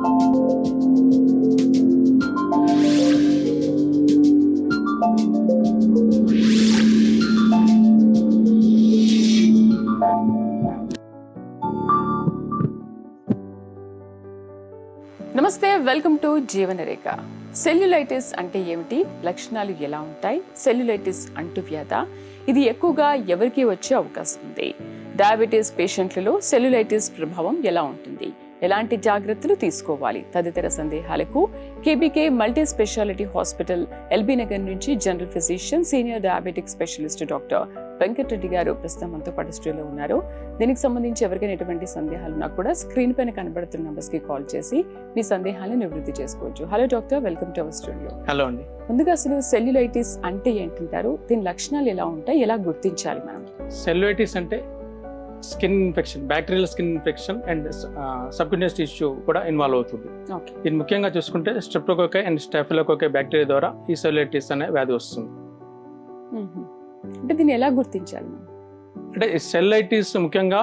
నమస్తే, welcome to జీవనరేఖ. Cellulitis అంటే ఏమిటి, లక్షణాలు ఎలా ఉంటాయి, సెల్యులైటిస్ అంటువ్యాధ, ఇది ఎక్కువగా ఎవరికి వచ్చే అవకాశం ఉంది, డయాబెటీస్ పేషెంట్లలో సెల్యులైటిస్ ప్రభావం ఎలా ఉంటుంది, ఎలాంటి జాగ్రత్తలు తీసుకోవాలి తదితర సందేహాలకు KBK multi speciality hospital, LB Nagar నుంచి general physician, senior diabetic specialist doctor Venkatareddy గారు ప్రస్తుతం మనతో పాటు స్టూడియోలో ఉన్నారు. దీనికి సంబంధించి ఎవరికైనా ఎటువంటి సందేహాలు ఉన్నా కూడా స్క్రీన్ పైన కనబడుతున్న నంబర్స్ కి కాల్ చేసి మీ సందేహాలను నివృత్తి చేసుకోవచ్చు. Hello doctor, welcome to our studio. Hello అండి. ముందుగా అసలు సెల్యులైటిస్ అంటే ఏంటంటారు, దీని లక్షణాలు ఎలా ఉంటాయి, ఎలా గుర్తించాలి మనం? సెల్యులైటిస్ అంటే skin infection, bacterial skin infection and subcutaneous tissue కూడా ఇన్వాల్వ్ అవుతుంది. ఇది ముఖ్యంగా చూసుకుంటే స్ట్రెప్టోకోకై అండ్ స్టాఫిలోకోకై బ్యాక్టీరియా ద్వారా ఈ సెల్యులైటిస్ అనే వ్యాధి వస్తుంది. అంటే దీన్ని ఎలా గుర్తించాలి మనం? అంటే సెల్యులైటిస్ ముఖ్యంగా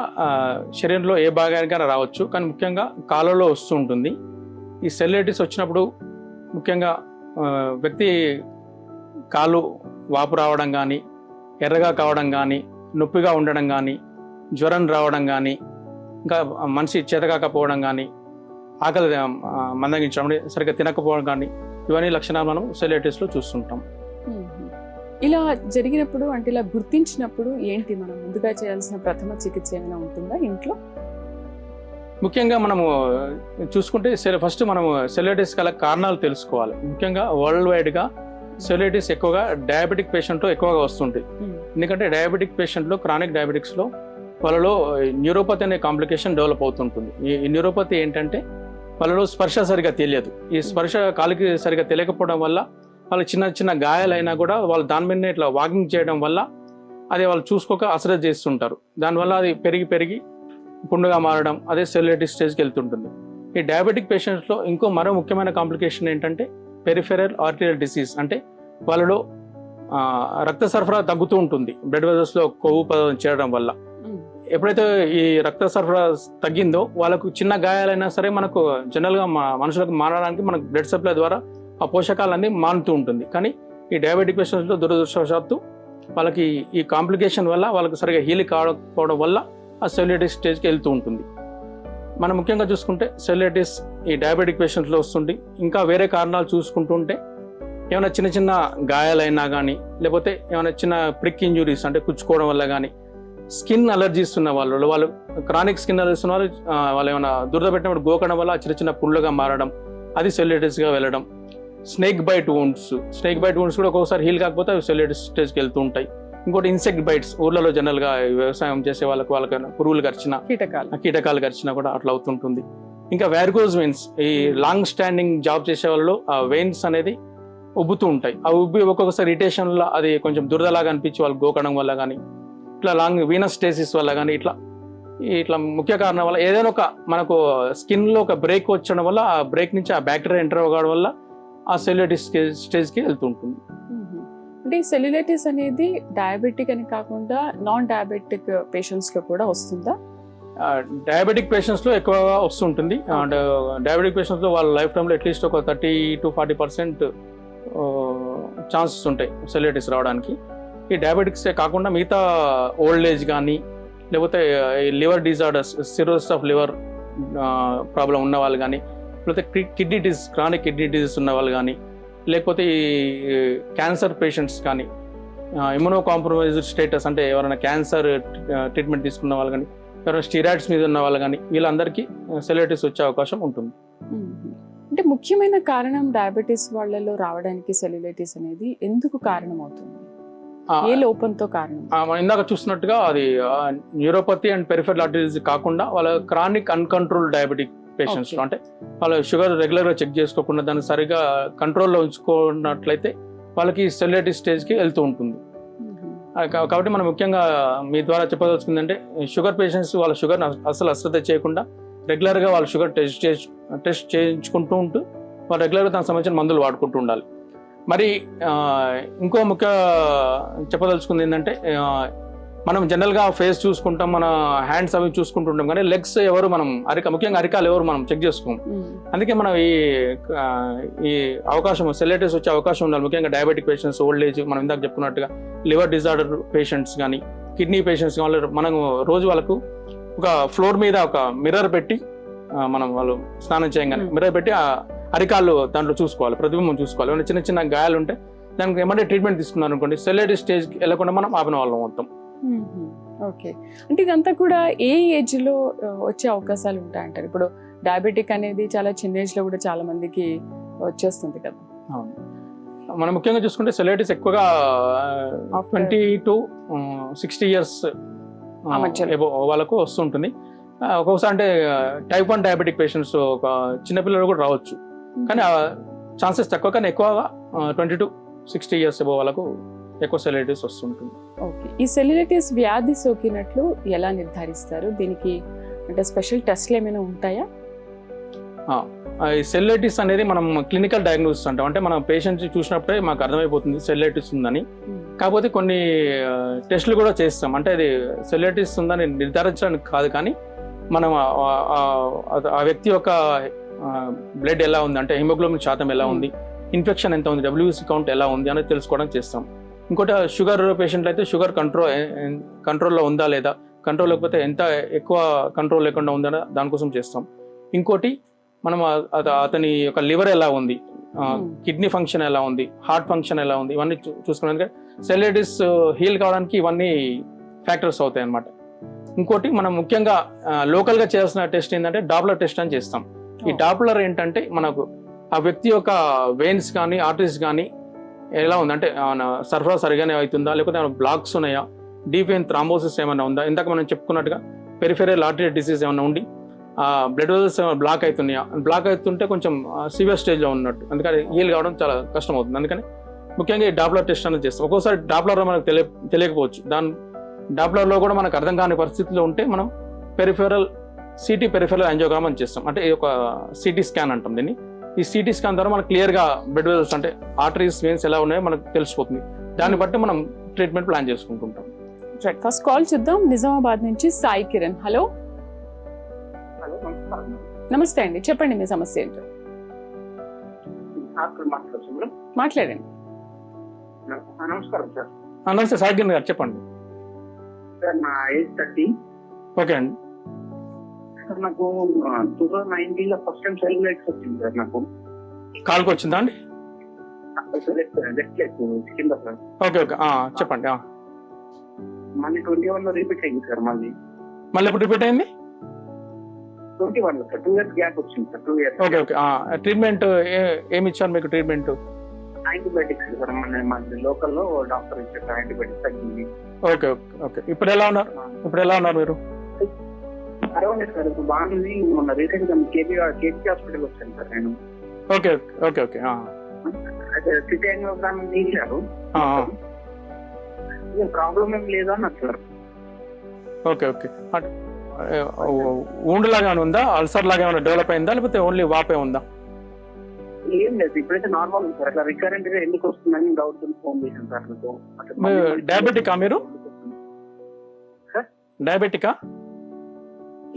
శరీరంలో ఏ భాగానికైనా రావచ్చు, కానీ ముఖ్యంగా కాళ్ళలో వస్తూ ఉంటుంది. ఈ సెల్యులైటిస్ వచ్చినప్పుడు ముఖ్యంగా వ్యక్తి కాళ్ళు వాపు రావడం కానీ, ఎర్రగా కావడం కానీ, నొప్పిగా ఉండడం కానీ, జ్వరం రావడం కానీ, ఇంకా మనిషి చేతకాకపోవడం కానీ, ఆకలి మందగించడం, సరిగ్గా తినకపోవడం కానీ, ఇవన్నీ లక్షణాలు మనం సెల్యులైటిస్లో చూస్తుంటాం. ఇలా జరిగినప్పుడు, అంటే ఇలా గుర్తించినప్పుడు ఏంటి మనం ముందుగా చేయాల్సిన ప్రథమ చికిత్స ఏమైనా ఉంటుందా ఇంట్లో? ముఖ్యంగా మనము చూసుకుంటే ఫస్ట్ మనము సెల్యులైటిస్ గల కారణాలు తెలుసుకోవాలి. ముఖ్యంగా వరల్డ్ వైడ్గా సెల్యులైటిస్ ఎక్కువగా డయాబెటిక్ పేషెంట్లో ఎక్కువగా వస్తుంటుంది. ఎందుకంటే డయాబెటిక్ పేషెంట్లో, క్రానిక్ డయాబెటిక్స్లో వాళ్ళలో న్యూరోపతి అనే కాంప్లికేషన్ డెవలప్ అవుతుంటుంది. ఈ న్యూరోపతి ఏంటంటే వాళ్ళలో స్పర్శ సరిగా తెలియదు. ఈ స్పర్శ కాలికి సరిగా తెలియకపోవడం వల్ల వాళ్ళు చిన్న చిన్న గాయాలైనా కూడా వాళ్ళు దాని మీద ఇట్లా వాకింగ్ చేయడం వల్ల అది వాళ్ళు చూసుకోక అసరజ్ చేస్తుంటారు. దానివల్ల అది పెరిగి పుండుగా మారడం, అదే సెల్యులైటిస్ స్టేజ్కి వెళ్తుంటుంది. ఈ డయాబెటిక్ పేషెంట్స్లో మరో ముఖ్యమైన కాంప్లికేషన్ ఏంటంటే పెరిఫెరల్ ఆర్టీరియల్ డిసీజ్. అంటే వాళ్ళలో రక్త సరఫరా తగ్గుతూ ఉంటుంది బ్లడ్ వెజల్స్లో కొవ్వు పదార్థం చేరడం వల్ల. ఎప్పుడైతే ఈ రక్త సరఫరా తగ్గిందో వాళ్ళకు చిన్న గాయాలైనా సరే మనకు జనరల్గా మనుషులకు మారడానికి మనకు బ్లడ్ సప్లై ద్వారా ఆ పోషకాలన్నీ మానుతూ ఉంటుంది. కానీ ఈ డయాబెటిక్ పేషెంట్స్లో దురదృష్టవశాత్తు వాళ్ళకి ఈ కాంప్లికేషన్ వల్ల వాళ్ళకి సరిగా హీలింగ్ కావకపోవడం వల్ల ఆ సెల్యులైటిస్ స్టేజ్కి వెళ్తూ ఉంటుంది. మనం ముఖ్యంగా చూసుకుంటే సెల్యులైటిస్ ఈ డయాబెటిక్ పేషెంట్స్లో వస్తుంది. ఇంకా వేరే కారణాలు చూసుకుంటూ ఉంటే ఏమైనా చిన్న చిన్న గాయాలైనా కానీ, లేకపోతే ఏమైనా చిన్న ప్రిక్ ఇంజురీస్ అంటే కుచ్చుకోవడం వల్ల కానీ, స్కిన్ అలర్జీస్ ఉన్న వాళ్ళు క్రానిక్ స్కిన్ అలర్జీస్ ఉన్న వాళ్ళు ఏమైనా దురద పెట్టినప్పుడు గోకడం వల్ల చిన్న చిన్న పుళ్ళుగా మారడం, అది సెల్యులైటిస్గా వెళ్ళడం. స్నేక్ బైట్ వూండ్స్ కూడా ఒక్కొక్కసారి హీల్ కాకపోతే అవి సెల్యులైటిస్ స్టేజ్కి వెళ్తూ ఉంటాయి. ఇంకోటి ఇన్సెక్ట్ బైట్స్, ఊర్లలో జనరల్గా వ్యవసాయం చేసే వాళ్ళకైనా పురుగులు కరిచినా, కీటకాలు కరిచినా కూడా అట్లా అవుతుంటుంది. ఇంకా వ్యారికోజ్ వెయిన్స్, ఈ లాంగ్ స్టాండింగ్ జాబ్ చేసే వాళ్ళు ఆ వెయిన్స్ అనేది ఉబ్బుతూ ఉంటాయి. ఆ ఉబ్బి ఒక్కొక్కసారి ఇరిటేషన్లో అది కొంచెం దురదలాగా అనిపించి వాళ్ళు గోకడం వల్ల కానీ, ఇట్లా లాంగ్ వీనస్ స్టేసిస్ వల్ల కానీ, ఇట్లా ముఖ్య కారణం వల్ల ఏదైనా ఒక మనకు స్కిన్లో ఒక బ్రేక్ వచ్చడం వల్ల ఆ బ్రేక్ నుంచి ఆ బ్యాక్టీరియా ఎంటర్ అవ్వడం వల్ల ఆ సెల్యులైటిస్ స్టేజ్కి వెళ్తుంటుంది. అంటే సెల్యులైటిస్ అనేది డయాబెటిక్ అని కాకుండా నాన్ డయాబెటిక్ పేషెంట్స్లో కూడా వస్తుందా? డయాబెటిక్ పేషెంట్స్లో ఎక్కువగా వస్తుంటుంది. అండ్ డయాబెటిక్ పేషెంట్స్లో వాళ్ళ లైఫ్ టైంలో అట్లీస్ట్ ఒక 30 to 40% ఛాన్సెస్ ఉంటాయి సెల్యులైటిస్ రావడానికి. ఈ డయాబెటిక్సే కాకుండా మిగతా ఓల్డ్ ఏజ్ కానీ, లేకపోతే liver disorders, cirrhosis of liver problem ఉన్న వాళ్ళు కానీ, లేకపోతే kidney disease, chronic kidney disease ఉన్న వాళ్ళు కానీ, లేకపోతే ఈ క్యాన్సర్ పేషెంట్స్ కానీ, ఇమ్యూనో కాంప్రమైజ్డ్ స్టేటస్ అంటే ఎవరైనా క్యాన్సర్ ట్రీట్మెంట్ తీసుకున్న వాళ్ళు కానీ, ఎవరైనా స్టీరాయిడ్స్ మీద ఉన్న వాళ్ళు కానీ, వీళ్ళందరికీ సెల్యులైటిస్ వచ్చే అవకాశం ఉంటుంది. అంటే ముఖ్యమైన కారణం డయాబెటీస్ వాళ్ళలో రావడానికి సెల్యులైటిస్ అనేది ఎందుకు కారణం అవుతుంది? ఏ లోపంతో కారణం? మనం ఇందాక చూస్తున్నట్టుగా అది న్యూరోపతి అండ్ పెరిఫెరల్ ఆర్టరీస్ కాకుండా వాళ్ళ క్రానిక్ అన్కంట్రోల్డ్ డయాబెటిక్ పేషెంట్స్, అంటే వాళ్ళ షుగర్ రెగ్యులర్గా చెక్ చేసుకోకుండా దాన్ని సరిగా కంట్రోల్లో ఉంచుకున్నట్లయితే వాళ్ళకి సెల్యులైటిస్ స్టేజ్కి వెళ్తూ ఉంటుంది. కాబట్టి మనం ముఖ్యంగా మీ ద్వారా చెప్పదలుచుకుంది అంటే షుగర్ పేషెంట్స్ వాళ్ళ షుగర్ అసలు అశ్రద్ధ చేయకుండా రెగ్యులర్గా వాళ్ళ షుగర్ టెస్ట్ చేయించుకుంటూ ఉంటూ వాళ్ళు రెగ్యులర్గా దానికి సంబంధించిన మందులు వాడుకుంటూ ఉండాలి. మరి ఇంకో ముఖ్య చెప్పదలుచుకుంది ఏంటంటే మనం జనరల్గా ఫేస్ చూసుకుంటాం, మన హ్యాండ్స్ అవి చూసుకుంటుంటాం, కానీ లెగ్స్ ఎవరు మనం ముఖ్యంగా అరికాలు ఎవరు మనం చెక్ చేసుకోం. అందుకే మనం ఈ అవకాశం సెల్యులైటిస్ వచ్చే అవకాశం ఉండాలి. ముఖ్యంగా డయాబెటిక్ పేషెంట్స్, ఓల్డ్ ఏజ్, మనం ఇందాక చెప్పుకున్నట్టుగా లివర్ డిజార్డర్ పేషెంట్స్ కానీ, కిడ్నీ పేషెంట్స్ కానీ, మనం రోజు వాళ్ళకు ఒక ఫ్లోర్ మీద ఒక మిర్రర్ పెట్టి మనం వాళ్ళు స్నానం చేయగానే మిర్రర్ పెట్టి ఆ అరికాళ్ళు దాంట్లో చూసుకోవాలి, ప్రతిబింబం చూసుకోవాలి. ఏమైనా చిన్న చిన్న గాయాలు ఉంటే దానికి ఏమంటే ట్రీట్మెంట్ తీసుకున్నారు అనుకోండి, సెల్యులైటిస్ స్టేజ్కి వెళ్ళకుండా మనం ఆపిన వాళ్ళం మొత్తం. ఓకే, అంటే ఇదంతా కూడా ఏ ఏజ్ లో వచ్చే అవకాశాలు ఉంటాయంటారు? ఇప్పుడు డయాబెటిక్ అనేది చాలా చిన్న ఏజ్ లో కూడా చాలా మందికి వచ్చేస్తుంది కదా. మనం ముఖ్యంగా చూసుకుంటే సెల్యులైటిస్ ఎక్కువగా 20 to 60 years వాళ్ళకు వస్తుంటుంది. ఒక్కొక్కసారి అంటే టైప్ 1 డయాబెటిక్ పేషెంట్స్ ఒక చిన్నపిల్లలు కూడా రావచ్చు, కానీ ఛాన్సెస్ తక్కువ. కానీ ఎక్కువగా 20 to 60 years వాళ్ళకు ఎక్కువ సెల్యులైటిస్ వస్తుంటుంది. ఓకే, ఈ సెల్యులైటిస్ వ్యాధి సోకినట్లు ఎలా నిర్ధారిస్తారు? దీనికి అంటే స్పెషల్ టెస్ట్లు ఏమైనా ఉంటాయా? ఈ సెల్యులైటిస్ అనేది మనం క్లినికల్ డయాగ్నోసిస్ అంటాం. అంటే మనం పేషెంట్ చూసినప్పుడే మాకు అర్థమైపోతుంది సెల్యులైటిస్ ఉందని. కాకపోతే కొన్ని టెస్టులు కూడా చేస్తాం. అంటే అది సెల్యులైటిస్ ఉందని నిర్ధారించడానికి కాదు, కానీ మనం ఆ వ్యక్తి యొక్క బ్లడ్ ఎలా ఉంది, అంటే హిమోగ్లోబిన్ శాతం ఎలా ఉంది, ఇన్ఫెక్షన్ ఎంత ఉంది, WBC కౌంట్ ఎలా ఉంది అనేది తెలుసుకోవడానికి చేస్తాం. ఇంకోటి షుగర్ పేషెంట్ అయితే షుగర్ కంట్రోల్లో ఉందా లేదా, కంట్రోల్ లేకపోతే ఎంత ఎక్కువ కంట్రోల్ లేకుండా ఉందా దానికోసం చేస్తాం. ఇంకోటి మనం అతని యొక్క లివర్ ఎలా ఉంది, కిడ్నీ ఫంక్షన్ ఎలా ఉంది, హార్ట్ ఫంక్షన్ ఎలా ఉంది, ఇవన్నీ చూసుకునేందుకు సెల్యులైటిస్ హీల్ కావడానికి ఇవన్నీ ఫ్యాక్టర్స్ అవుతాయి అన్నమాట. ఇంకోటి మనం ముఖ్యంగా లోకల్గా చేయాల్సిన టెస్ట్ ఏంటంటే డాప్లర్ టెస్ట్ అని చేస్తాం. ఈ డాప్లర్ ఏంటంటే మనకు ఆ వ్యక్తి యొక్క వెయిన్స్ కానీ ఆర్టరీస్ కానీ ఎలా ఉంది, అంటే సరఫరా సరిగానే అవుతుందా, లేకపోతే ఏమైనా బ్లాక్స్ ఉన్నాయా, డీప్ వెయిన్ థ్రాంబోసిస్ ఏమైనా ఉందా, ఇందాక మనం చెప్పుకున్నట్టుగా పెరిఫెరల్ ఆర్టరీ డిసీజ్ ఏమైనా ఉండి బ్లడ్ వెజల్స్ బ్లాక్ అవుతున్నాయా, బ్లాక్ అవుతుంటే కొంచెం సివియర్ స్టేజ్లో ఉన్నట్టు, అందుకని హీల్ కావడం చాలా కష్టం అవుతుంది. అందుకని ముఖ్యంగా ఈ డాప్లర్ టెస్ట్ అనేది చేస్తాం. ఒక్కోసారి డాప్లర్ మనకు తెలియకపోవచ్చు, డాప్లర్లో కూడా మనకు అర్థం కాని పరిస్థితిలో ఉంటే మనం పెరిఫెరల్ యాంజియోగ్రామ్ అని చేస్తాం. అంటే ఒక సిటీ స్కాన్ అంటాం దీన్ని. ఈ సిటీ స్కాన్ ద్వారా మనకు క్లియర్గా బ్లడ్ వెజల్స్ అంటే ఆర్టరీస్, వెయిన్స్ ఎలా ఉన్నాయో మనకు తెలిసిపోతుంది. దాన్ని బట్టి మనం ట్రీట్మెంట్ ప్లాన్ చేసుకుంటుంటాం. ఫస్ట్ కాల్ చూద్దాం. నిజామాబాద్ నుంచి సాయి కిరణ్. హలో, నమస్తే అండి, చెప్పండి మీ సమస్య ఏంటో. మాట్లాడండి. నమస్కారం సార్. నమస్తే సాయి కిరణ్ గారు, చెప్పండి. సార్ నా ఏజ్ 30. ఓకే అండి. సార్ నాకు 2019 ఫస్ట్ టైం సెల్యులైటిస్ వచ్చింది సార్. నాకు కాల్కి వచ్చిందా అండి? కింద సార్. ఓకే ఓకే, చెప్పండి. మళ్ళీ 21 రిపీట్ అయింది సార్. మళ్ళీ ఎప్పుడు రిపీట్ అయింది? 21 సార్. 2 years గ్యాప్ వచ్చింది sir. 2 years. Okay okay. Treatment ఏమి ఇచ్చారు మీకు? Treatment antibiotics sir. మన లోకల్లో డాక్టర్ ఇచ్చారు యాంటీబయాటిక్స్ తగ్గింది. Okay okay okay. ఇప్పుడు ఎలా ఉన్నారు మీరు? పర్వాలేదు సార్, ఇప్పుడు బాగుంది. మొన్న రీసెంట్ గా కేపీ హాస్పిటల్ వచ్చాను సార్ నేను. Okay okay okay. అయితే సిటీ యాంజియోగ్రామ్ తీశారు. ప్రాబ్లం ఏం లేదా అన్నారు సార్. Okay okay. ఊండ్ లాగా ఉందా, అల్సర్ లాగా ఏమైనా డెవలప్ అయిందా, లేకపోతే ఓన్లీ వాపే ఉందా? ఏం లేదు, ఇప్పుడైతే నార్మల్ ఉంది సార్. అట్లా రికరెంట్ గా ఎందుకు వస్తుందని డౌట్ ఫోన్ చేశాను సార్ మీకు. డయాబెటికా మీరు? డయాబెటికా?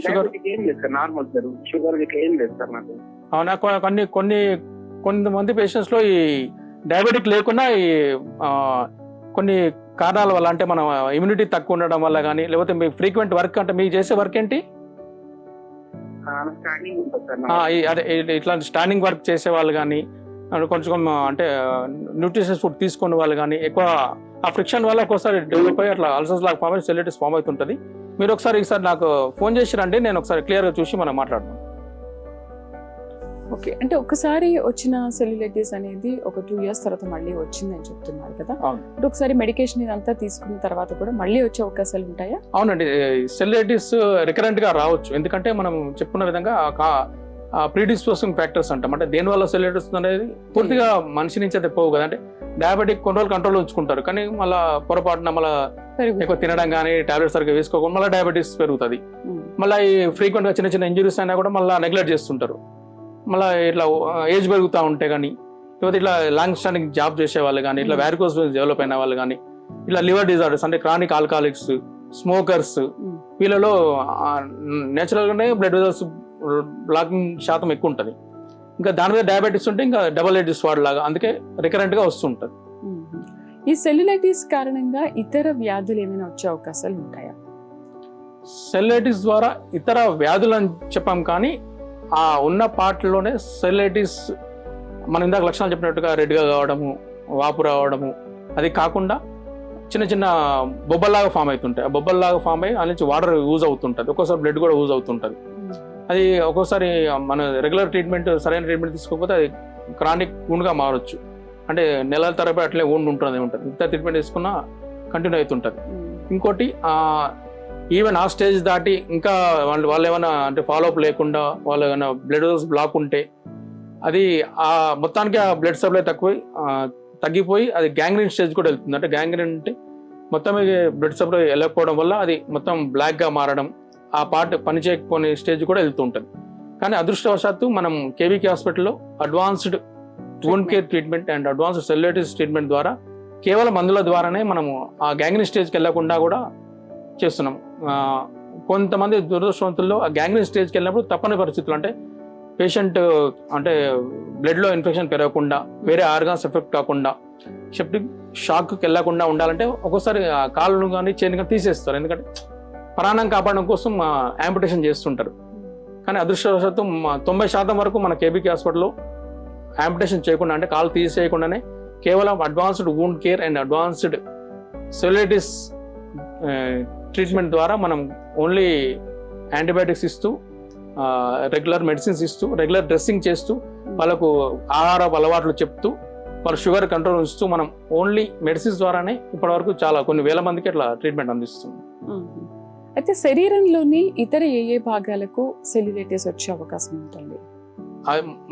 షుగర్ ఏం లేదు సార్, నార్మల్ సార్. షుగర్ ఏం లేదు సార్ నాకు. అవునా? కొంతమంది పేషెంట్స్ లో ఈ డయాబెటిక్ లేకుండా ఈ కొన్ని కారణాల వల్ల, అంటే మనం ఇమ్యూనిటీ తక్కువ ఉండడం వల్ల కానీ, లేకపోతే మీ ఫ్రీక్వెంట్ వర్క్, అంటే మీకు చేసే వర్క్ ఏంటి? అదే ఇట్లాంటి స్టాండింగ్ వర్క్ చేసే వాళ్ళు కానీ, కొంచెం అంటే న్యూట్రిషియస్ ఫుడ్ తీసుకునే వాళ్ళు కానీ, ఎక్కువ ఆ ఫ్రిక్షన్ వల్ల ఒక్కోసారి డెవలప్ అయ్యి అట్లా అల్సర్స్ లాగా ఫామ్ అయ్యి సెల్యులైటిస్ ఫామ్ అవుతుంటుంది. మీరు ఒకసారి నాకు ఫోన్ చేసి రండి, నేను ఒకసారి క్లియర్గా చూసి మనం మాట్లాడదాం. ఓకే, అంటే ఒకసారి వచ్చిన సెల్యులైటిస్ అనేది ఒక 2 years తర్వాత మళ్ళీ వచ్చిందని చెప్తున్నారు కదా. అంటే ఒకసారి మెడికేషన్ ఇదంతా తీసుకున్న తర్వాత కూడా మళ్ళీ వచ్చే అవకాశాలు ఉంటాయా? అవునండి, సెల్యులైటిస్ రికరెంట్ గా రావచ్చు. ఎందుకంటే మనం చెప్పుకున్న విధంగా ప్రీడిస్పోజింగ్ ఫ్యాక్టర్స్ అంటాం. అంటే దేనివల్ల సెల్యులైటిస్ అనేది పూర్తిగా మనిషి నుంచి అయితే పోవు కదా. అంటే డయాబెటిక్ కొన్ని రోజులు కంట్రోల్ ఉంచుకుంటారు, కానీ మళ్ళీ పొరపాటున మళ్ళీ ఎక్కువ తినడం కానీ, టాబ్లెట్స్ సరిగ్గా వేసుకోకుండా మళ్ళీ డయాబెటీస్ పెరుగుతుంది. మళ్ళీ ఈ ఫ్రీక్వెంట్ గా చిన్న చిన్న ఇంజురీస్ అయినా కూడా మళ్ళీ నెగ్లెక్ట్ చేస్తుంటారు. మళ్ళీ ఇట్లా ఏజ్ పెరుగుతూ ఉంటే కానీ, లేకపోతే ఇట్లా లాంగ్ స్టాండింగ్ జాబ్ చేసే వాళ్ళు కానీ, ఇట్లా వ్యారికోస్ డెవలప్ అయిన వాళ్ళు కానీ, ఇట్లా లివర్ డిజార్డర్స్ అంటే క్రానిక్ ఆల్కహాలిక్స్, స్మోకర్స్, వీళ్ళలో నేచురల్గానే బ్లడ్ వెజల్స్ బ్లాకింగ్ శాతం ఎక్కువ ఉంటుంది. ఇంకా దాని మీద డయాబెటీస్ ఉంటే ఇంకా డబల్ ఎడిస్ వాడిలాగా, అందుకే రికరెంట్గా వస్తుంటుంది. ఈ సెల్యులైటిస్ కారణంగా ఇతర వ్యాధులు ఏమైనా వచ్చే అవకాశాలు ఉంటాయా? సెల్యులైటిస్ ద్వారా ఇతర వ్యాధులు అని చెప్పాం, కానీ ఆ ఉన్న పార్ట్లోనే సెల్యులైటిస్ మనం ఇందాక లక్షణాలు చెప్పినట్టుగా రెడ్గా కావడము, వాపు రావడము, అది కాకుండా చిన్న చిన్న బొబ్బల్లాగా ఫామ్ అవుతుంటాయి. ఆ బొబ్బల్లాగా ఫామ్ అయ్యి అందులో నుంచి వాటర్ యూజ్ అవుతుంటుంది, ఒక్కోసారి బ్లడ్ కూడా యూజ్ అవుతుంటుంది. అది ఒక్కోసారి మన రెగ్యులర్ ట్రీట్మెంట్, సరైన ట్రీట్మెంట్ తీసుకోకపోతే అది క్రానిక్ woundగా మారచ్చు. అంటే నెలల తరబడి అట్లే wound ఉంటుంది. ఇంత ట్రీట్మెంట్ తీసుకున్నా కంటిన్యూ అవుతుంటుంది. ఇంకోటి ఈవెన్ ఆ స్టేజ్ దాటి ఇంకా వాళ్ళు ఏమైనా అంటే ఫాలోఅప్ లేకుండా వాళ్ళు ఏమైనా బ్లడ్ బ్లాక్ ఉంటే అది మొత్తానికి ఆ బ్లడ్ సప్లై తగ్గిపోయి అది గ్యాంగ్రీన్ స్టేజ్ కూడా వెళ్తుంది. అంటే గ్యాంగ్రీన్ అంటే మొత్తం బ్లడ్ సప్లై వెళ్ళకపోవడం వల్ల అది మొత్తం బ్లాక్గా మారడం, ఆ పార్ట్ పనిచేయకపోని స్టేజ్ కూడా వెళ్తుంటుంది. కానీ అదృష్టవశాత్తు మనం కేవీకే హాస్పిటల్లో advanced wound care treatment and advanced cellulitis treatment ద్వారా కేవలం మందుల ద్వారానే మనము ఆ గ్యాంగ్రీన్ స్టేజ్కి వెళ్ళకుండా కూడా చేస్తున్నాం. కొంతమంది దురదృష్టవంతుల్లో ఆ గ్యాంగ్రీన్ స్టేజ్కి వెళ్ళినప్పుడు తప్పని పరిస్థితులు, అంటే పేషెంట్ అంటే బ్లడ్లో ఇన్ఫెక్షన్ పెరగకుండా, వేరే ఆర్గాన్స్ ఎఫెక్ట్ కాకుండా, సెప్టిక్ షాక్కి వెళ్ళకుండా ఉండాలంటే ఒక్కోసారి ఆ కాళ్ళను కానీ చేతిని కానీ తీసేస్తారు. ఎందుకంటే ప్రాణం కాపాడడం కోసం యాంపిటేషన్ చేస్తుంటారు. కానీ అదృష్టవశాత్తు 90% వరకు మన కేబీకే హాస్పిటల్లో యాంపిటేషన్ చేయకుండా, అంటే కాలు తీసేయకుండానే కేవలం advanced wound care and advanced cellulitis treatment ద్వారా మనం ఓన్లీ యాంటీబయాటిక్స్ ఇస్తూ, రెగ్యులర్ మెడిసిన్స్ ఇస్తూ, రెగ్యులర్ డ్రెస్సింగ్ చేస్తూ, వాళ్ళకు ఆహార అలవాట్లు చెప్తూ, వాళ్ళ షుగర్ కంట్రోల్ ఉంచుతూ మనం ఓన్లీ మెడిసిన్స్ ద్వారానే ఇప్పటివరకు చాలా కొన్ని వేల మందికి అట్లా ట్రీట్మెంట్ అందిస్తుంది. అయితే శరీరంలోని ఇతర ఏ భాగాలకు సెల్యులైటిస్ వచ్చే అవకాశం ఉంటుంది?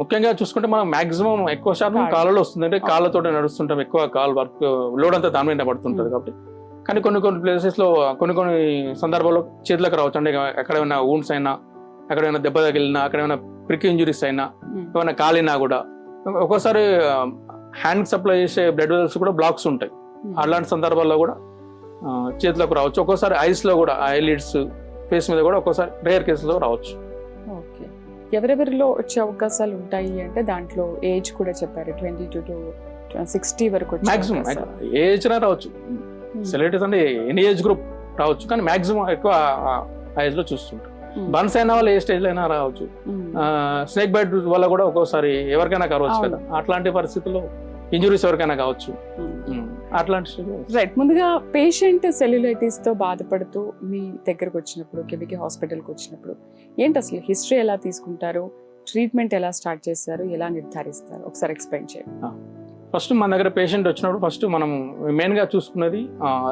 ముఖ్యంగా చూసుకుంటే మనం మాక్సిమం ఎక్కువ శాతం కాళ్ళలో వస్తుంది. అంటే కాళ్ళతో నడుస్తుంటాం, ఎక్కువ కాల్ వర్క్ లోడ్ అంతా దాని మీద పడుతుంటుంది కాబట్టి. కానీ కొన్ని ప్లేసెస్లో కొన్ని సందర్భాల్లో చేతులకు రావచ్చు. అంటే ఎక్కడైనా wounds అయినా, ఎక్కడైనా దెబ్బ తగిలినా, అక్కడైనా ప్రిక్ ఇంజురీస్ అయినా, ఏమైనా కాలినా కూడా ఒక్కోసారి హ్యాండ్ సప్లై చేసే బ్లడ్ వెజల్స్ కూడా బ్లాక్స్ ఉంటాయి. అలాంటి సందర్భాల్లో కూడా చేతులకు రావచ్చు. ఒక్కోసారి ఐస్లో కూడా, ఐలిడ్స్, ఫేస్ మీద కూడా ఒక్కోసారి రేర్ కేసులో రావచ్చు. ఓకే, ఎవరెవరిలో వచ్చే అవకాశాలు ఉంటాయి అంటే దాంట్లో ఏజ్ కూడా చెప్పారు, 22 to 60 వరకు మాక్సిమం ఏజ్ రావచ్చు. సెల్యులైటిస్ అంటే ఎనీ ఏజ్ గ్రూప్ రావచ్చు, కానీ మాక్సిమం ఎక్కువ ఆ ఏజ్ లో చూస్తుంటాం. బర్న్స్ అయిన వాళ్ళు ఏ స్టేజ్ లో అయినా రావచ్చు. స్నేక్ బైట్ వల్ల కూడా ఒక్కోసారి ఎవరికైనా కావచ్చు కదా, అట్లాంటి పరిస్థితుల్లో ఇంజురీస్ ఎవరికైనా కావచ్చు. అట్లాంటి రైట్. ముందుగా పేషెంట్ సెల్యులైటిస్ తో బాధపడుతూ మీ దగ్గరకు వచ్చినప్పుడు, కేబీకే హాస్పిటల్కి వచ్చినప్పుడు ఏంటి అసలు హిస్టరీ ఎలా తీసుకుంటారు, ట్రీట్మెంట్ ఎలా స్టార్ట్ చేస్తారు, ఎలా నిర్ధారిస్తారు, ఒకసారి ఎక్స్ప్లెయిన్ చేయండి. ఫస్ట్ మన దగ్గర పేషెంట్ వచ్చినప్పుడు ఫస్ట్ మనం మెయిన్గా చూసుకున్నది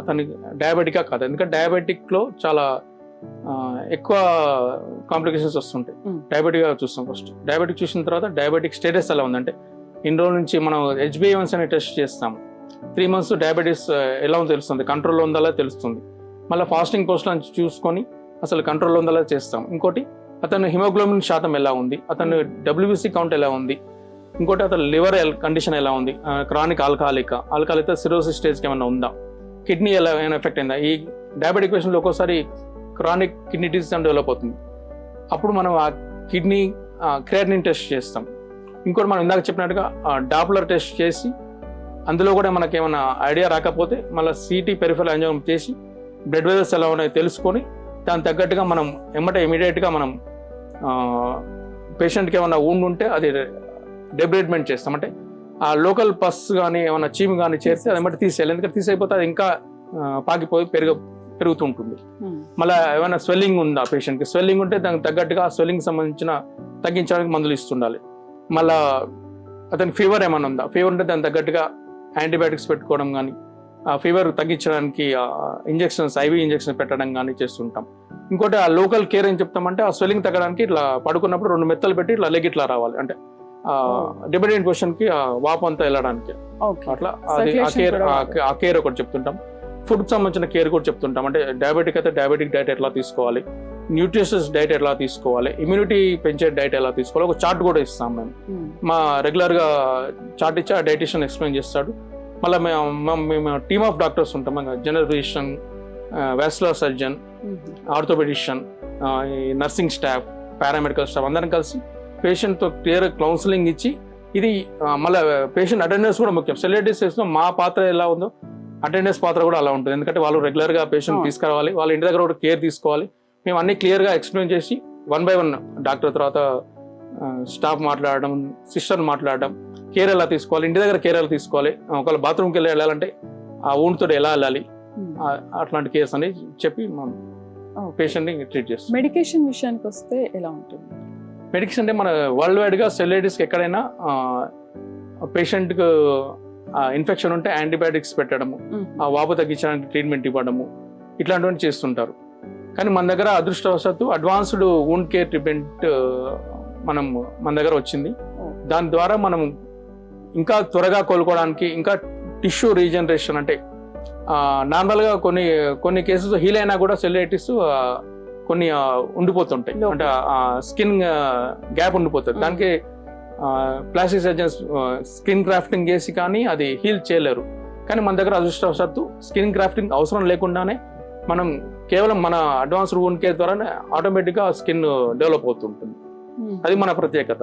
తనకి డయాబెటికా కాదు. ఎందుకంటే డయాబెటిక్లో చాలా ఎక్కువ కాంప్లికేషన్స్ వస్తుంటాయి. డయాబెటిక్గా చూస్తాం ఫస్ట్. డయాబెటిక్ చూసిన తర్వాత డయాబెటిక్ స్టేటస్ ఎలా ఉందంటే, ఇన్ని రోజుల నుంచి మనం HbA1c అనే టెస్ట్ చేస్తాం. 3 months డయాబెటీస్ ఎలా ఉందో తెలుస్తుంది, కంట్రోల్లో ఉందా తెలుస్తుంది. మళ్ళీ ఫాస్టింగ్ పోస్ట్లో నుంచి చూసుకొని అసలు కంట్రోల్లో ఉందా చేస్తాం. ఇంకోటి అతను హిమోగ్లోబిన్ శాతం ఎలా ఉంది, అతను WBC కౌంట్ ఎలా ఉంది, ఇంకోటి అతను లివర్ కండిషన్ ఎలా ఉంది, క్రానిక్ ఆల్కహాలిక్ సిరోసిస్ స్టేజ్కి ఏమైనా ఉందా, కిడ్నీ ఎలా ఏమైనా ఎఫెక్ట్ అయిందా. ఈ డయాబెటిక్ పేషెంట్లో ఒక్కోసారి క్రానిక్ కిడ్నీ డిసీజ్ అని డెవలప్ అవుతుంది. అప్పుడు మనం ఆ కిడ్నీ క్రియాటినిన్ టెస్ట్ చేస్తాం. ఇంకోటి మనం ఇందాక చెప్పినట్టుగా డాప్లర్ టెస్ట్ చేసి అందులో కూడా మనకి ఏమైనా ఐడియా రాకపోతే మళ్ళీ CT పెరిఫెరల్ యాంజియోగ్రామ్ చేసి బ్లడ్ వెజల్స్ ఎలా ఉన్నాయో తెలుసుకొని దానికి తగ్గట్టుగా మనం ఇమీడియట్గా మనం పేషెంట్కి ఏమైనా wound ఉంటే అది డెబ్రిడ్మెంట్ చేస్తాం. అంటే ఆ లోకల్ పస్ కానీ ఏమైనా చీమ్ కానీ చేస్తే అది ఎమ్మటే తీసేయాలి. ఎందుకంటే తీసేయకపోతే అది ఇంకా పాకిపోయి పెరుగుతుంటుంది. మళ్ళీ ఏమైనా స్వెల్లింగ్ ఉందా పేషెంట్కి, స్వెల్లింగ్ ఉంటే దానికి తగ్గట్టుగా ఆ స్వెల్లింగ్ సంబంధించిన తగ్గించడానికి మందులు ఇస్తుండాలి. మళ్ళీ అతనికి ఫీవర్ ఏమైనా ఉందా, ఫీవర్ ఉంటే దానికి తగ్గట్టుగా యాంటీబయాటిక్స్ పెట్టుకోవడం కానీ, ఆ ఫీవర్ తగ్గించడానికి ఇంజెక్షన్స్, IV ఇంజెక్షన్స్ పెట్టడం కానీ చేస్తుంటాం. ఇంకోటి ఆ లోకల్ కేర్ ఏం చెప్తామంటే, ఆ స్వెల్లింగ్ తగ్గడానికి ఇట్లా పడుకున్నప్పుడు 2 మెత్తలు పెట్టి ఇట్లా లెగ్ ఇట్లా రావాలి. అంటే డిపెండెంట్ పొజిషన్కి వాపు అంతా వెళ్ళడానికి అట్లా అది ఆ కేర్ ఒకటి చెప్తుంటాం. ఫుడ్కి సంబంధించిన కేర్ కూడా చెప్తుంటాం. అంటే డయాబెటిక్ అయితే డయాబెటిక్ డైట్ ఎట్లా తీసుకోవాలి, న్యూట్రిషియస్ డైట్ ఎట్లా తీసుకోవాలి, ఇమ్యూనిటీ పెంచే డైట్ ఎలా తీసుకోవాలి, ఒక చార్ట్ కూడా ఇస్తాం మేము. మా రెగ్యులర్గా చార్ట్ ఇచ్చి ఆ డైటీషియన్ ఎక్స్ప్లెయిన్ చేస్తాడు. మళ్ళీ మేము టీమ్ ఆఫ్ డాక్టర్స్ ఉంటాం. General physician, vascular surgeon, orthopaedician, ఈ నర్సింగ్ స్టాఫ్, పారామెడికల్ స్టాఫ్ అందరం కలిసి పేషెంట్తో క్లియర్ కౌన్సిలింగ్ ఇచ్చి ఇది మళ్ళీ పేషెంట్ అటెండెన్స్ కూడా ముఖ్యం. సెల్యులైటిస్ కేసులో మా పాత్ర ఎలా ఉందో అటెండెన్స్ పాత్ర కూడా అలా ఉంటుంది. ఎందుకంటే వాళ్ళు రెగ్యులర్గా పేషెంట్ తీసుకురావాలి, వాళ్ళ ఇంటి దగ్గర కూడా కేర్ తీసుకోవాలి. మేము అన్ని క్లియర్గా ఎక్స్ప్లెయిన్ చేసి 1 by 1 డాక్టర్ తర్వాత స్టాఫ్ మాట్లాడడం, సిస్టర్ మాట్లాడడం, కేర్ ఎలా తీసుకోవాలి, ఇంటి దగ్గర కేర్ ఎలా తీసుకోవాలి, ఒకవేళ బాత్రూమ్కి వెళ్ళాలంటే ఆ ఊండ్తో ఎలా వెళ్ళాలి, అట్లాంటి కేర్స్ అని చెప్పి మనం పేషెంట్ని ట్రీట్ చేస్తాం. మెడికేషన్ విషయానికి వస్తే ఎలా ఉంటుంది? మెడికేషన్ అంటే మన వరల్డ్ వైడ్గా సెల్యులైటిస్కి ఎక్కడైనా పేషెంట్కు ఇన్ఫెక్షన్ ఉంటే యాంటీబయాటిక్స్ పెట్టడము, ఆ వాపు తగ్గించడానికి ట్రీట్మెంట్ ఇవ్వడము, ఇట్లాంటివన్నీ చేస్తుంటారు. కానీ మన దగ్గర అదృష్టవశాత్తు అడ్వాన్స్డ్ వూండ్ కేర్ ట్రీట్మెంట్ మన దగ్గర వచ్చింది. దాని ద్వారా మనం ఇంకా త్వరగా కోలుకోవడానికి, ఇంకా టిష్యూ రీజనరేషన్ అంటే నార్మల్గా కొన్ని కేసెస్ హీల్ అయినా కూడా సెల్యులైటిస్ కొన్ని ఉండిపోతుంటాయి, అంటే స్కిన్ గ్యాప్ ఉండిపోతుంది. దానికి ప్లాస్టిక్ సర్జన్స్ స్కిన్ గ్రాఫ్టింగ్ చేసి కానీ అది హీల్ చేయలేరు. కానీ మన దగ్గర అదృష్టవశాత్తు స్కిన్ గ్రాఫ్టింగ్ అవసరం లేకుండానే మనం కేవలం మన అడ్వాన్స్డ్ వూండ్ కేర్ ద్వారానే ఆటోమేటిక్గా స్కిన్ డెవలప్ అవుతుంటుంది. అది మన ప్రత్యేకత.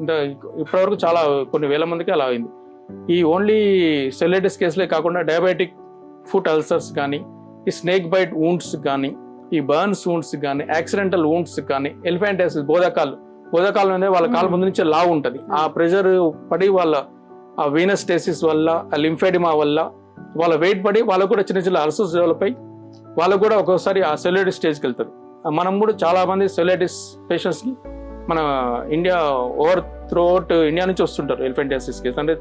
ఇంకా ఇప్పటివరకు చాలా కొన్ని వేల మందికి అలా అయింది. ఈ ఓన్లీ సెల్యులైటిస్ కేసులే కాకుండా డయాబెటిక్ ఫుట్ అల్సర్స్ కానీ, ఈ స్నేక్ బైట్ వూండ్స్ కానీ, ఈ బర్న్స్ వూండ్స్ కానీ, యాక్సిడెంటల్ వూండ్స్ కానీ, ఎలిఫెంటాసిస్ బోధకాలు అనేది వాళ్ళ కాలు ముందు నుంచే లావు ఉంటుంది. ఆ ప్రెషర్ పడి వాళ్ళ ఆ వీనస్ స్టేసిస్ వల్ల, ఆ లింఫెడిమా వల్ల వాళ్ళ వెయిట్ పడి వాళ్ళకు కూడా చిన్న చిన్న అల్సర్స్ డెవలప్ అయ్యి వాళ్ళకు కూడా ఒక్కోసారి ఆ సెల్యులైటిస్ స్టేజ్కి వెళ్తారు. మనం కూడా చాలా మంది సెల్యులైటిస్ పేషెంట్స్కి మన ఇండియా త్రూఅవుట్ ఇండియా నుంచి వస్తుంటారు ఎలిఫెంటాసిస్ కేసు. అంటే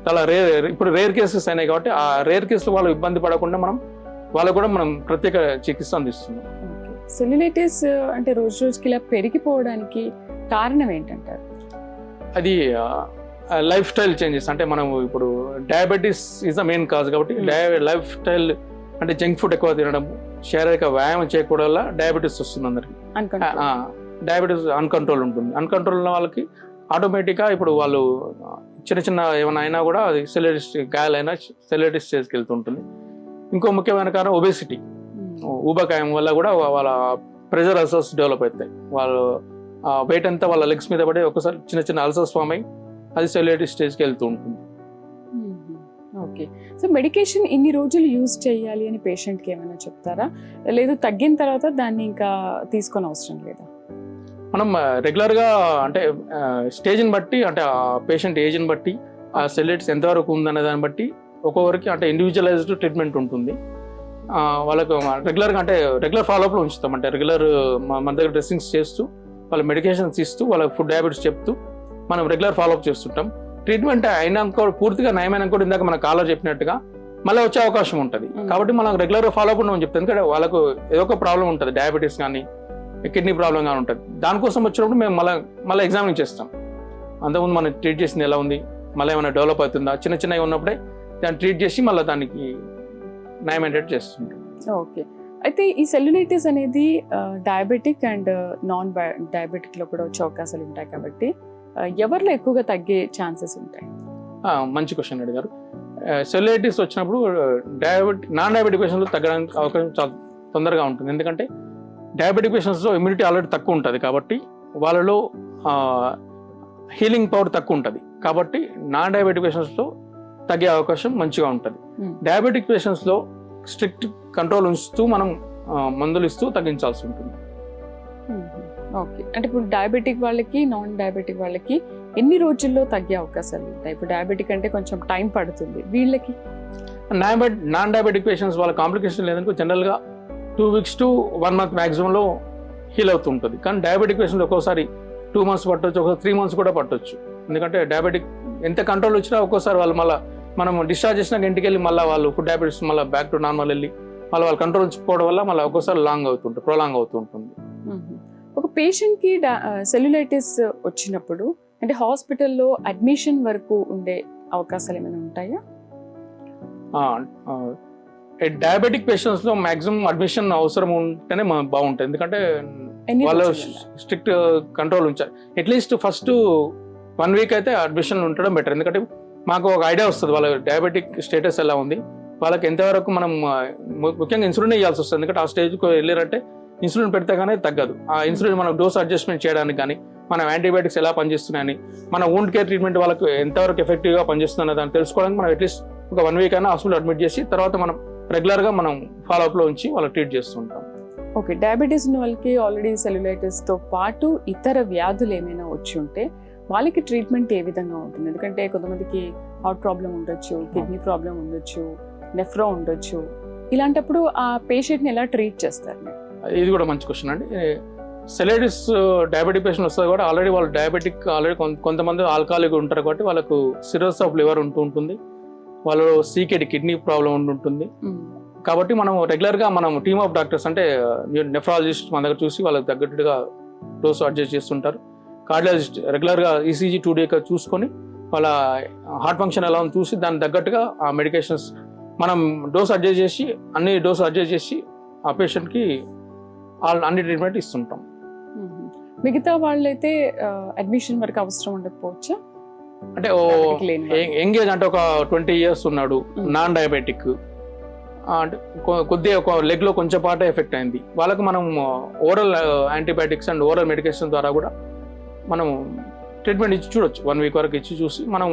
చాలా ఇప్పుడు రేర్ కేసెస్ అయినాయి కాబట్టి ఆ రేర్ కేసులు వాళ్ళు ఇబ్బంది పడకుండా వాళ్ళకు కూడా మనం ప్రత్యేక చికిత్స అందిస్తున్నాం. సెల్యులైటిస్ అంటే రోజు రోజుకి ఇలా పెరిగిపోవడానికి కారణం ఏంటంటారు? అది లైఫ్ స్టైల్ చేంజెస్. అంటే మనం ఇప్పుడు diabetes is the main cause కాబట్టి లైఫ్ స్టైల్ అంటే జంక్ ఫుడ్ ఎక్కువ తినడం, శారీరక వ్యాయామం చేయకపోవడం వల్ల డయాబెటీస్ వస్తుంది అందరికి. డయాబెటీస్ అన్కంట్రోల్ ఉంటుంది. అన్కంట్రోల్ ఉన్న వాళ్ళకి ఆటోమేటిక్గా ఇప్పుడు వాళ్ళు చిన్న ఏమైనా అయినా కూడా అది సెల్యులైటిస్ గాయాలైనా సెల్యులైటిస్ స్టేజ్కి వెళ్తుంటుంది. ఇంకో ముఖ్యమైన కారణం ఒబేసిటీ, ఊబకాయం వల్ల కూడా వాళ్ళ ప్రెషర్ అల్సర్స్ డెవలప్ అవుతాయి. వాళ్ళు వెయిట్ అంతా వాళ్ళ లెగ్స్ మీద పడి ఒకసారి చిన్న అల్సర్స్ ఫామ్ అయ్యి అది సెల్యులైటిస్ స్టేజ్కి వెళ్తూ ఉంటుంది. ఓకే, సో మెడికేషన్ ఇన్ని రోజులు యూజ్ చేయాలి అని పేషెంట్కి ఏమైనా చెప్తారా? లేదు తగ్గిన తర్వాత దాన్ని ఇంకా తీసుకొని అవసరం లేదా? మనం రెగ్యులర్గా అంటే స్టేజ్ని బట్టి, అంటే ఆ పేషెంట్ ఏజ్ని బట్టి, ఆ సెల్యులైటిస్ ఎంతవరకు ఉందనే దాన్ని బట్టి ఒక్కొక్కరికి అంటే ఇండివిజువలైజ్డ్ ట్రీట్మెంట్ ఉంటుంది. వాళ్ళకు రెగ్యులర్ ఫాలోఅప్లో ఉంచుతాం. అంటే రెగ్యులర్ మన దగ్గర డ్రెస్సింగ్స్ చేస్తూ, వాళ్ళ మెడికేషన్స్ ఇస్తూ, వాళ్ళ ఫుడ్ హ్యాబిట్స్ చెప్తూ మనం రెగ్యులర్ ఫాలోఅప్ చేస్తుంటాం. ట్రీట్మెంట్ అయినాక పూర్తిగా నయమైనా కూడా ఇందాక మన కాలర్ చెప్పినట్టుగా మళ్ళీ వచ్చే అవకాశం ఉంటుంది. కాబట్టి మనం రెగ్యులర్ ఫాలోఅప్ ఉండమని చెప్తాం. ఎందుకంటే వాళ్ళకు ఏదో ఒక ప్రాబ్లం ఉంటుంది, డయాబెటీస్ కానీ కిడ్నీ ప్రాబ్లం కానీ ఉంటుంది. దానికోసం వచ్చినప్పుడు మేము మళ్ళీ ఎగ్జామిన్ చేస్తాం. అంతకుముందు మనం ట్రీట్ చేసింది ఎలా ఉంది, మళ్ళీ ఏమైనా డెవలప్ అవుతుందా, చిన్నవి ఉన్నప్పుడే దాన్ని ట్రీట్ చేసి మళ్ళీ దానికి నయమైనట్టు చేస్తుంటాం. ఓకే, అయితే ఈ సెల్యులైటిస్ అనేది డయాబెటిక్ అండ్ నాన్ డయాబెటిక్లో కూడా వచ్చే అవకాశాలు ఉంటాయి కాబట్టి ఎవరిలో ఎక్కువగా తగ్గే ఛాన్సెస్ ఉంటాయి? మంచి క్వశ్చన్ అడిగారు. సెల్యులైటిస్ వచ్చినప్పుడు నాన్ డయాబెటిక్ పేషెంట్లు తగ్గడానికి అవకాశం చాలా తొందరగా ఉంటుంది. ఎందుకంటే డయాబెటిక్ పేషెంట్స్లో ఇమ్యూనిటీ ఆల్రెడీ తక్కువ ఉంటుంది కాబట్టి వాళ్ళలో హీలింగ్ పవర్ తక్కువ ఉంటుంది. కాబట్టి నాన్ డయాబెటిక్ పేషెంట్స్లో తగ్గే అవకాశం మంచిగా ఉంటుంది. డయాబెటిక్ పేషెంట్స్లో స్ట్రిక్ట్ కంట్రోల్ ఉంచుతూ మనం మందులు ఇస్తూ తగ్గించాల్సి ఉంటుంది. ఓకే, అంటే ఇప్పుడు డయాబెటిక్ వాళ్ళకి నాన్ డయాబెటిక్ వాళ్ళకి ఎన్ని రోజుల్లో తగ్గే అవకాశాలు ఉంటాయి? ఇప్పుడు డయాబెటిక్ అంటే కొంచెం టైం పడుతుంది, వీళ్ళకి నాన్ డయాబెటిక్ పేషెంట్స్ వాళ్ళ కాంప్లికేషన్ లేదనుకో జనరల్గా 2 weeks to 1 month మ్యాక్సిమంలో హీల్ అవుతుంటుంది. కానీ డయాబెటిక్ పేషెంట్ ఒక్కోసారి 2 months పట్టొచ్చు, ఒక్కోసారి 3 months కూడా పట్టొచ్చు. ఎందుకంటే డయాబెటిక్ ఎంత కంట్రోల్ వచ్చినా ఒక్కోసారి వాళ్ళు మళ్ళీ మనం డిశ్చార్జ్ చేసినాక ఇంటికి వెళ్ళి మళ్ళీ వాళ్ళు ఫుడ్ హ్యాబిట్స్ మళ్ళీ బ్యాక్ టు నార్మల్ వెళ్ళి మళ్ళీ వాళ్ళు కంట్రోల్ ఉంచుకోవడం వల్ల మళ్ళీ ఒక్కోసారి ప్రొలాంగ్ అవుతుంటుంది. ఒక పేషెంట్కి సెల్యులైటిస్ వచ్చినప్పుడు అంటే హాస్పిటల్లో అడ్మిషన్ వరకు ఉండే అవకాశాలు ఏమైనా ఉంటాయా? డయాబెటిక్ పేషెంట్స్లో మ్యాక్సిమం అడ్మిషన్ అవసరం ఉంటేనే బాగుంటుంది. ఎందుకంటే వాళ్ళు స్ట్రిక్ట్ కంట్రోల్ ఉంచారు. అట్లీస్ట్ ఫస్ట్ 1 week అయితే అడ్మిషన్ ఉండడం బెటర్. ఎందుకంటే మాకు ఒక ఐడియా వస్తుంది వాళ్ళ డయాబెటిక్ స్టేటస్ ఎలా ఉంది, వాళ్ళకి ఎంతవరకు మనం ముఖ్యంగా ఇన్సులిన్ ఇవ్వాల్సి వస్తుంది. ఎందుకంటే ఆ స్టేజ్కి వెళ్ళారంటే ఇన్సులిన్ పెడితే కానీ తగ్గదు. ఆ ఇన్సులిన్ మనం డోస్ అడ్జస్ట్మెంట్ చేయడానికి కానీ, మనం యాంటీబయాటిక్స్ ఎలా పనిచేస్తున్నాయని, మన వూండ్ కేర్ ట్రీట్మెంట్ వాళ్ళకి ఎంతవరకు ఎఫెక్టివ్గా పనిచేస్తుందని దాన్ని తెలుసుకోవడానికి మనం అట్లీస్ట్ ఒక 1 వీక్ అయినా హాస్పిటల్ అడ్మిట్ చేసి తర్వాత మనం రెగ్యులర్గా మనం ఫాలోఅప్లో ఉంచి వాళ్ళకి ట్రీట్ చేస్తుంటాం. ఓకే, డయాబెటీస్ ఉన్న వాళ్ళకి ఆల్రెడీ సెల్యులైటిస్తో పాటు ఇతర వ్యాధులు ఏమైనా వచ్చి ఉంటే వాళ్ళకి ట్రీట్మెంట్ ఏ విధంగా ఉంటుంది? ఎందుకంటే కొంతమందికి హార్ట్ ప్రాబ్లం ఉండొచ్చు, కిడ్నీ ప్రాబ్లం ఉండొచ్చు, నెఫ్రో ఉండొచ్చు. ఇలాంటప్పుడు ఆ పేషెంట్ని ఎలా ట్రీట్ చేస్తారు మీరు? ఇది కూడా మంచి క్వశ్చన్ అండి. సెలైటిస్ డయాబెటిక్ పేషెంట్ వస్తుంది కూడా ఆల్రెడీ వాళ్ళు డయాబెటిక్, ఆల్రెడీ కొంతమంది ఆల్కహాలిక్ ఉంటారు కాబట్టి వాళ్ళకు సిరోసిస్ ఆఫ్ లివర్ ఉంటుంది, వాళ్ళు సీకేడి కిడ్నీ ప్రాబ్లం ఉంటుంది. కాబట్టి మనం రెగ్యులర్గా మనం టీమ్ ఆఫ్ డాక్టర్స్ అంటే నెఫ్రాలజిస్ట్ మన దగ్గర చూసి వాళ్ళకి తగ్గట్టుగా డోస్ అడ్జస్ట్ చేస్తుంటారు. కార్డియాలజిస్ట్ రెగ్యులర్గా ఈసీజీ 2D చూసుకొని వాళ్ళ హార్ట్ ఫంక్షన్ ఎలా ఉందో చూసి దానికి తగ్గట్టుగా ఆ మెడికేషన్స్ మనం డోస్ అడ్జస్ట్ చేసి ఆ పేషెంట్కి అన్ని ట్రీట్మెంట్ ఇస్తుంటాం. మిగతా వాళ్ళైతే అడ్మిషన్ వరకు అవసరం ఉండకపోవచ్చా? అంటే ఎంగేజ్ అంటే ఒక 20 years ఉన్నాడు, నాన్ డయాబెటిక్, అంటే కొద్దిగా ఒక లెగ్లో కొంచెం పాటే ఎఫెక్ట్ అయింది, వాళ్ళకి మనం oral antibiotics and oral medication ద్వారా కూడా మనం ట్రీట్మెంట్ ఇచ్చి చూడొచ్చు. 1 వీక్ వరకు ఇచ్చి చూసి మనం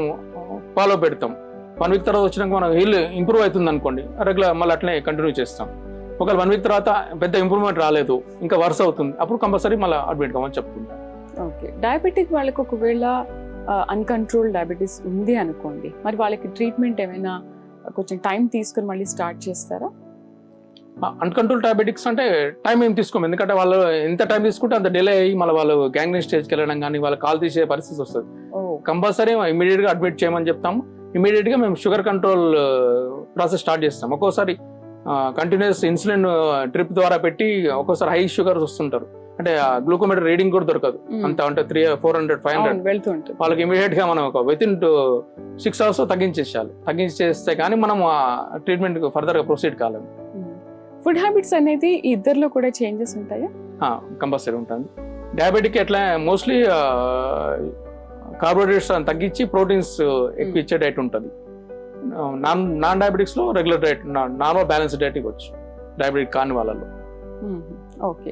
ఫాలో పెడతాం. 1 వీక్ తర్వాత వచ్చినాక మనం హీల్ ఇంప్రూవ్ అవుతుంది అనుకోండి, రెగ్యులర్ మళ్ళీ అట్లనే కంటిన్యూ చేస్తాం. ఒకవేళ 1 వీక్ తర్వాత పెద్ద ఇంప్రూవ్మెంట్ రాలేదు, ఇంకా వర్స్ అవుతుంది, అప్పుడు కంపల్సరీ మళ్ళీ అడ్మిట్ కామని చెప్తుంటాం. ఓకే, డయాబెటిక్ వాళ్ళకి ఒకవేళ అన్కంట్రోల్ డయాబెటీస్ ఉంది అనుకోండి, మరి వాళ్ళకి ట్రీట్మెంట్ ఏమైనా కొంచెం టైం తీసుకుని మళ్ళీ స్టార్ట్ చేస్తారా? అన్కంట్రోల్ డయాబెటిక్స్ అంటే టైం ఏం తీసుకోము, ఎందుకంటే వాళ్ళు ఎంత టైం తీసుకుంటే అంత డిలే అయ్యి మళ్ళీ వాళ్ళు గ్యాంగ్రీన్ స్టేజ్కి వెళ్ళడం కానీ వాళ్ళ కాల్ తీసే పరిస్థితి వస్తుంది. కంపల్సరీ ఇమీడియట్గా అడ్మిట్ చేయమని చెప్తాము. ఇమీడియట్గా మేము షుగర్ కంట్రోల్ ప్రాసెస్ స్టార్ట్ చేస్తాం. ఒక్కోసారి కంటిన్యూస్ ఇన్సులిన్ ట్రిప్ ద్వారా పెట్టి ఒక్కోసారి హై షుగర్స్ వస్తుంటారు, అంటే గ్లూకోమీటర్ రీడింగ్ కూడా దొరకదు అంత, అంటే 300, 500 వాళ్ళకి ఇమీడియట్ గా మనం వితిన్ 6 hours తగ్గించేస్తే కానీ మనం ట్రీట్మెంట్ ఫర్దర్ గా ప్రొసీడ్ కాలేము. ఫుడ్ హ్యాబిట్స్ అనేది ఇద్దరిలో కూడా చేంజెస్ ఉంటాయా? కంపల్సరీ ఉంటుంది. డయాబెటిక్ ఎట్లా మోస్ట్లీ కార్బోహైడ్రేట్స్ తగ్గించి ప్రోటీన్స్ ఎక్కువ ఇచ్చే డైట్ ఉంటుంది. నాన్ డయాబెటిక్స్ లో regular diet, normal balance diet ఇవ్వచ్చు డయాబెటిక్ కాని వాళ్ళలో. ఓకే,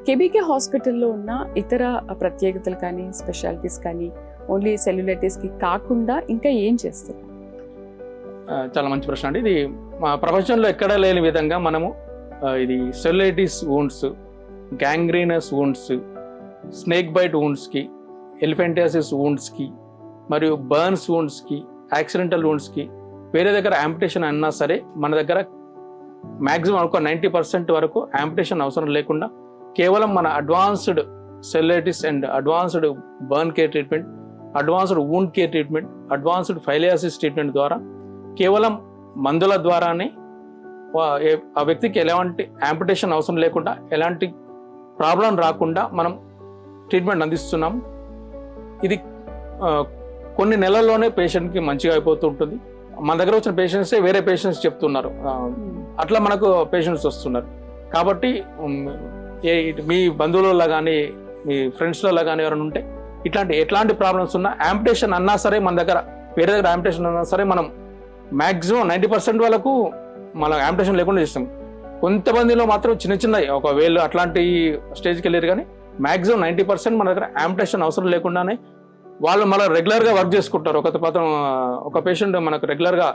కేబీకే హాస్పిటల్లో ఉన్న ఇతర ప్రత్యేకతలు కానీ స్పెషాలిటీస్ కానీ ఓన్లీ సెల్యులైటిస్కి కాకుండా ఇంకా ఏం చేస్తారు? చాలా మంచి ప్రశ్న అండి. ఇది మా ప్రపంచంలో ఎక్కడా లేని విధంగా మనము ఇది cellulitis wounds, gangrenous wounds, snake bite వూండ్స్కి, ఎలిఫెంటియాసిస్ వూండ్స్కి, మరియు బర్న్స్ వూండ్స్కి, యాక్సిడెంటల్ వూండ్స్కి వేరే దగ్గర యాంపిటేషన్ అన్నా సరే మన దగ్గర మ్యాక్సిమం ఒక 90% వరకు యాంపిటేషన్ అవసరం లేకుండా కేవలం మన advanced cellulitis and advanced burn care treatment, advanced wound care treatment, advanced filariasis treatment ద్వారా కేవలం మందుల ద్వారానే ఆ వ్యక్తికి ఎలాంటి యాంపిటేషన్ అవసరం లేకుండా, ఎలాంటి ప్రాబ్లం రాకుండా మనం ట్రీట్మెంట్ అందిస్తున్నాం. ఇది కొన్ని నెలల్లోనే పేషెంట్కి మంచిగా అయిపోతూ ఉంటుంది. మన దగ్గర వచ్చిన పేషెంట్సే వేరే పేషెంట్స్ చెప్తున్నారు, అట్లా మనకు పేషెంట్స్ వస్తున్నారు. కాబట్టి మీ బంధువులలో కానీ మీ ఫ్రెండ్స్లలో కానీ ఎవరైనా ఉంటే ఎట్లాంటి ప్రాబ్లమ్స్ ఉన్నా, యాంపిటేషన్ అన్నా సరే మన దగ్గర వేరే దగ్గర యాంపిటేషన్ అన్నా సరే మనం మ్యాక్సిమం 90% వరకు మనం యాంపిటేషన్ లేకుండా చేస్తాం. కొంతమందిలో మాత్రం చిన్న ఒక వేలు అట్లాంటి స్టేజ్కి వెళ్ళారు, కానీ మ్యాక్సిమం 90% మన దగ్గర యాంపిటేషన్ అవసరం లేకుండానే వాళ్ళు మళ్ళీ రెగ్యులర్గా వర్క్ చేసుకుంటారు. ఒక పేషెంట్ మనకు రెగ్యులర్గా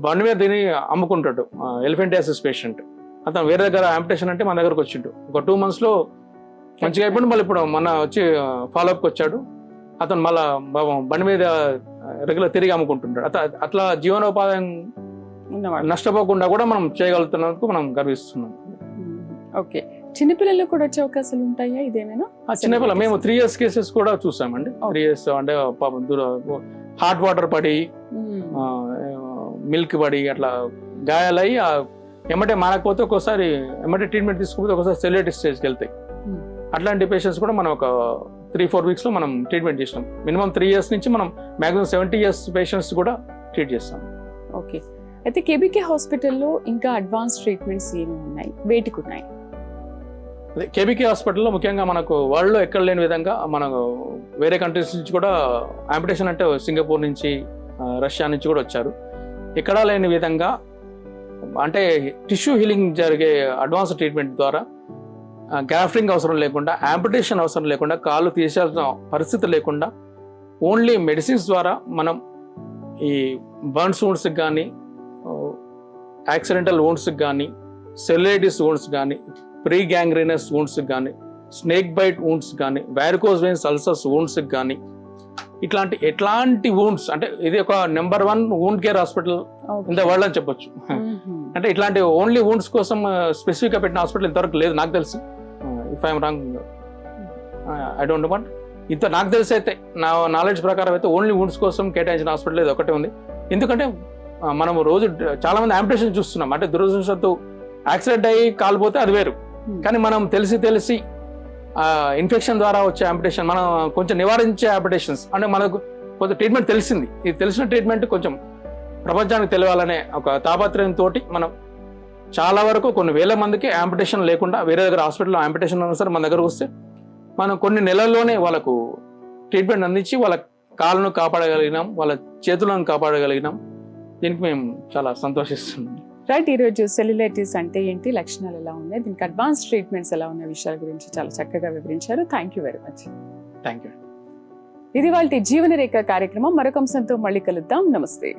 బండి మీద తిని అమ్ముకుంటాడు, ఎలిఫెంటియాసిస్ పేషెంట్. అతను వేరే దగ్గర యాంపిటేషన్ అంటే మన దగ్గరకు వచ్చిండు, ఒక 2 monthsలో మంచిగా అయిపోయింది. మళ్ళీ ఇప్పుడు మొన్న వచ్చి ఫాలోఅప్కి వచ్చాడు. అతను మళ్ళీ బండి మీద రెగ్యులర్ తిరిగి అమ్ముకుంటుంటాడు. అట్లా జీవనోపాధి నష్టపోకుండా కూడా మనం చేయగలుగుతున్నందుకు మనం గర్విస్తున్నాం. ఓకే, చిన్నపిల్లల్లో కూడా వచ్చే అవకాశాలు ఉంటాయా ఇదేమైనా? చిన్నపిల్ల మేము 3 years కేసెస్ కూడా చూసామండి. 3 years అంటే హాట్ వాటర్ పడి, మిల్క్ పడి అట్లా గాయాలయ్యి ఎమ్మటే మానకపోతే ఒక్కోసారి ఎమ్మటే ట్రీట్మెంట్ తీసుకోకపోతే ఒకసారి సెల్యులైటిస్ స్టేజ్కి వెళ్తాయి. అట్లాంటి పేషెంట్స్ కూడా మనం ఒక 3-4 weeksలో మనం ట్రీట్మెంట్ చేసినాం. మినిమం 3 years నుంచి మనం మ్యాక్సిమం 70 years పేషెంట్స్ కూడా ట్రీట్ చేస్తాం. ఓకే, అయితే కేబీకే హాస్పిటల్లో ఇంకా అడ్వాన్స్ ట్రీట్మెంట్స్ ఏమి ఉన్నాయి, వేటికి ఉన్నాయి? అదే కేబీకే హాస్పిటల్లో ముఖ్యంగా మనకు వరల్డ్లో ఎక్కడ లేని విధంగా మనకు వేరే కంట్రీస్ నుంచి కూడా యాంపిటేషన్ అంటే సింగపూర్ నుంచి, రష్యా నుంచి కూడా వచ్చారు. ఎక్కడా లేని విధంగా అంటే టిష్యూ హీలింగ్ జరిగే అడ్వాన్స్ ట్రీట్మెంట్ ద్వారా గ్రాఫ్టింగ్ అవసరం లేకుండా, యాంపిటేషన్ అవసరం లేకుండా, కాళ్ళు తీసేయాల్సిన పరిస్థితి లేకుండా ఓన్లీ మెడిసిన్స్ ద్వారా మనం ఈ బర్న్స్ వూండ్స్కి కానీ, యాక్సిడెంటల్ వూండ్స్కి కానీ, సెల్యులైటిస్ వూండ్స్ కానీ, ప్రీ గ్యాంగ్రీనస్ వూండ్స్కి కానీ, స్నేక్ బైట్ వూండ్స్ కానీ, వారికోజ్ వెయిన్స్ అల్సర్స్ వూండ్స్కి కానీ, ఎట్లాంటి వూండ్స్ అంటే ఇది ఒక number 1 wound care hospital in the world అని చెప్పొచ్చు. అంటే ఇట్లాంటి ఓన్లీ వూండ్స్ కోసం స్పెసిఫిక్గా పెట్టిన హాస్పిటల్ ఇంతవరకు లేదు నాకు తెలిసి. If I'm wrong I don't know, but ఇంత నాకు తెలిసి అయితే నా నాలెడ్జ్ ప్రకారం అయితే ఓన్లీ వూండ్స్ కోసం కేటాయించిన హాస్పిటల్ ఇది ఒకటే ఉంది. ఎందుకంటే మనం రోజు చాలా మంది యాంపిటేషన్ చూస్తున్నాం. అంటే దురదృష్టంతో యాక్సిడెంట్ అయ్యి కాలిపోతే అది వేరు, కానీ మనం తెలిసి ఇన్ఫెక్షన్ ద్వారా వచ్చే యాంపిటేషన్ మనం కొంచెం నివారించే యాంపిటేషన్స్ అంటే మనకు కొంచెం ట్రీట్మెంట్ తెలిసింది. ఇది తెలిసిన ట్రీట్మెంట్ కొంచెం ప్రపంచానికి తెలియాలనే ఒక తాపత్రయంతో మనం చాలా వరకు కొన్ని వేల మందికి యాంపిటేషన్ లేకుండా వేరే దగ్గర హాస్పిటల్లో యాంపిటేషన్ ఉన్నా సరే మన దగ్గరకు వస్తే మనం కొన్ని నెలల్లోనే వాళ్ళకు ట్రీట్మెంట్ అందించి వాళ్ళ కాళ్ళను కాపాడగలిగినాం, వాళ్ళ చేతులను కాపాడగలిగినాం. దీనికి మేము చాలా సంతోషిస్తున్నాం. రైట్, ఈరోజు సెల్యులైటిస్ అంటే ఏంటి, లక్షణాలు ఎలా ఉన్నాయి, దీనికి అడ్వాన్స్ ట్రీట్మెంట్స్ ఎలా ఉన్న విషయాల గురించి చాలా చక్కగా వివరించారు. Thank you very much. Thank you. ఇది వాళ్ళ జీవనరేఖ కార్యక్రమం. మరొక అంశంతో మళ్ళీ కలుద్దాం. నమస్తే.